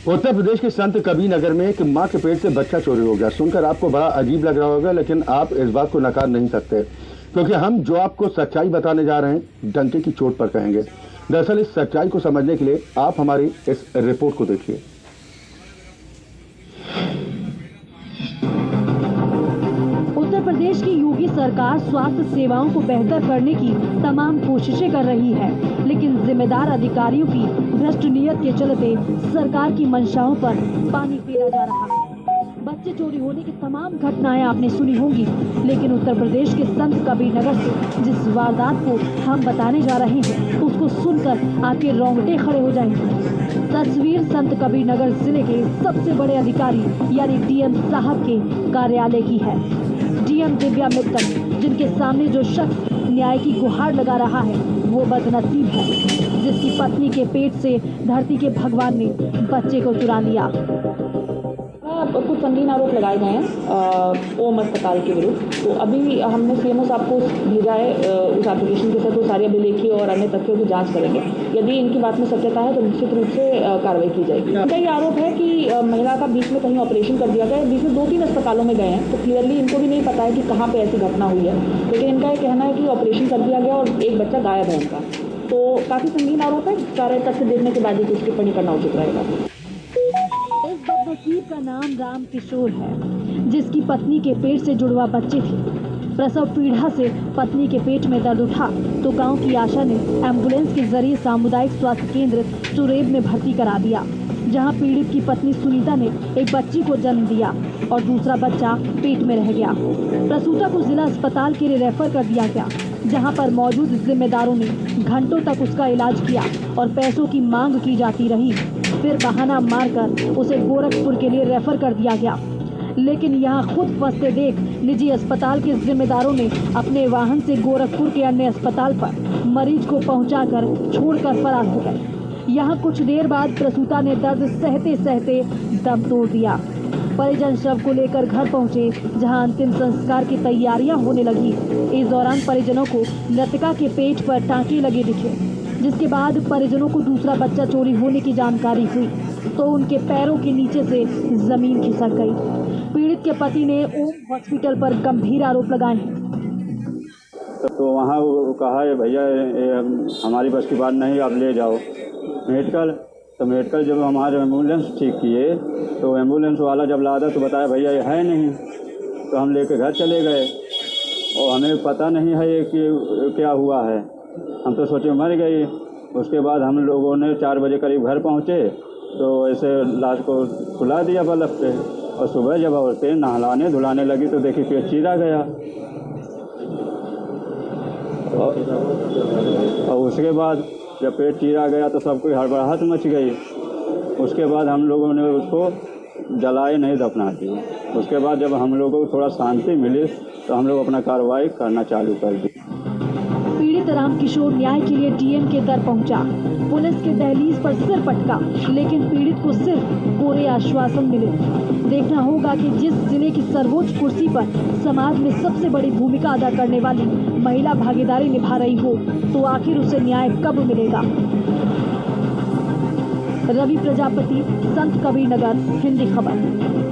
उत्तर प्रदेश के संत कबीर नगर में एक मां के पेट से बच्चा चोरी हो गया। सुनकर आपको बड़ा अजीब लग रहा होगा, लेकिन आप इस बात को नकार नहीं सकते, क्योंकि हम जो आपको सच्चाई बताने जा रहे हैं डंके की चोट पर कहेंगे। दरअसल इस सच्चाई को समझने के लिए आप हमारी इस रिपोर्ट को देखिए। उत्तर प्रदेश की योगी सरकार स्वास्थ्य सेवाओं को बेहतर करने की तमाम कोशिशें कर रही है, लेकिन जिम्मेदार अधिकारियों की भ्रष्ट नीयत के चलते सरकार की मंशाओं पर पानी फेरा जा रहा है। बच्चे चोरी होने की तमाम घटनाएं आपने सुनी होंगी, लेकिन उत्तर प्रदेश के संत कबीर नगर से जिस वारदात को हम बताने जा रहे हैं उसको सुनकर आपके रोंगटे खड़े हो जाएंगे। तस्वीर संत कबीर नगर जिले के सबसे बड़े अधिकारी यानी डीएम साहब के कार्यालय की है। डीएम दिव्या मित्तल, जिनके सामने जो शख्स न्याय की गुहार लगा रहा है वो बदनसीब है, जिसकी पत्नी के पेट से धरती के भगवान ने बच्चे को चुरा लिया। कुछ संगीन आरोप लगाए गए हैं ओम अस्पताल के विरुद्ध। तो अभी हमने सीएमओ साहब को भेजा है उस एप्लीकेशन के साथ वो सारे अभिलेखी और अन्य तथ्यों की जांच करेंगे। यदि इनकी बात में सत्यता है तो निश्चित रूप से कार्रवाई की जाएगी। इनका ये आरोप है कि महिला का बीच में कहीं ऑपरेशन कर दिया गया, बीच में 2-3 अस्पतालों में गए हैं, तो क्लियरली इनको भी नहीं पता है कि कहाँ पर ऐसी घटना हुई है, लेकिन इनका ये कहना है कि ऑपरेशन कर दिया गया और एक बच्चा गायब है इनका। तो काफ़ी संगीन आरोप है, सारे तथ्य देखने के बाद ही कुछ टिप्पणी करना उचित रहेगा। बदनसीब का नाम राम किशोर है, जिसकी पत्नी के पेट से जुड़वा बच्चे थे। प्रसव पीड़ा से पत्नी के पेट में दर्द उठा तो गांव की आशा ने एम्बुलेंस के जरिए सामुदायिक स्वास्थ्य केंद्र सुरेब में भर्ती करा दिया, जहां पीड़ित की पत्नी सुनीता ने एक बच्ची को जन्म दिया और दूसरा बच्चा पेट में रह गया। प्रसूता को जिला अस्पताल के लिए रेफर कर दिया गया, जहां पर मौजूद जिम्मेदारों ने घंटों तक उसका इलाज किया और पैसों की मांग की जाती रही। फिर बहाना मारकर उसे गोरखपुर के लिए रेफर कर दिया गया, लेकिन यहां खुद फंसते देख निजी अस्पताल के जिम्मेदारों ने अपने वाहन से गोरखपुर के अन्य अस्पताल पर मरीज को पहुंचाकर छोड़कर फरार हो गए। यहां कुछ देर बाद प्रसूता ने दर्द सहते सहते दम तोड़ दिया। परिजन शव को लेकर घर पहुंचे, जहां अंतिम संस्कार की तैयारियां होने लगी। इस दौरान परिजनों को मृतका के पेट पर टांके लगे दिखे, जिसके बाद परिजनों को दूसरा बच्चा चोरी होने की जानकारी हुई तो उनके पैरों के नीचे से जमीन खिसक गई। पीड़ित के पति ने ओम हॉस्पिटल पर गंभीर आरोप लगाए हैं। तो वहाँ वो कहा है भैया हमारी बस की बात नहीं, आप ले जाओ मेडिकल। तो मेडिकल जब हमारे एम्बुलेंस ठीक किए तो एम्बुलेंस वाला जब लादा तो बताया भैया ये है नहीं। तो हम लेके घर चले गए और हमें पता नहीं है ये कि क्या हुआ है। हम तो सोचे मर गई। उसके बाद हम लोगों ने 4 बजे करीब घर पहुँचे तो ऐसे लाश को खुला दिया बल्ब पे, और सुबह जब औरतें नहलाने धुलाने लगी तो देखी पेट चीरा गया। और उसके बाद जब पेट चीरा गया तो सब कोई हड़बड़ाहट मच गई। उसके बाद हम लोगों ने उसको जलाए नहीं, दफना दिया। उसके बाद जब हम लोगों को थोड़ा शांति मिली तो हम लोग अपना कार्रवाई करना चालू कर दी। पीड़ित राम किशोर न्याय के लिए डीएम के दर पहुंचा। पुलिस के दहलीज पर सिर पटका, लेकिन पीड़ित को सिर्फ कोरे आश्वासन मिले। देखना होगा कि जिस जिले की सर्वोच्च कुर्सी पर समाज में सबसे बड़ी भूमिका अदा करने वाली महिला भागीदारी निभा रही हो तो आखिर उसे न्याय कब मिलेगा। रवि प्रजापति, संत कबीर नगर, हिंदी खबर।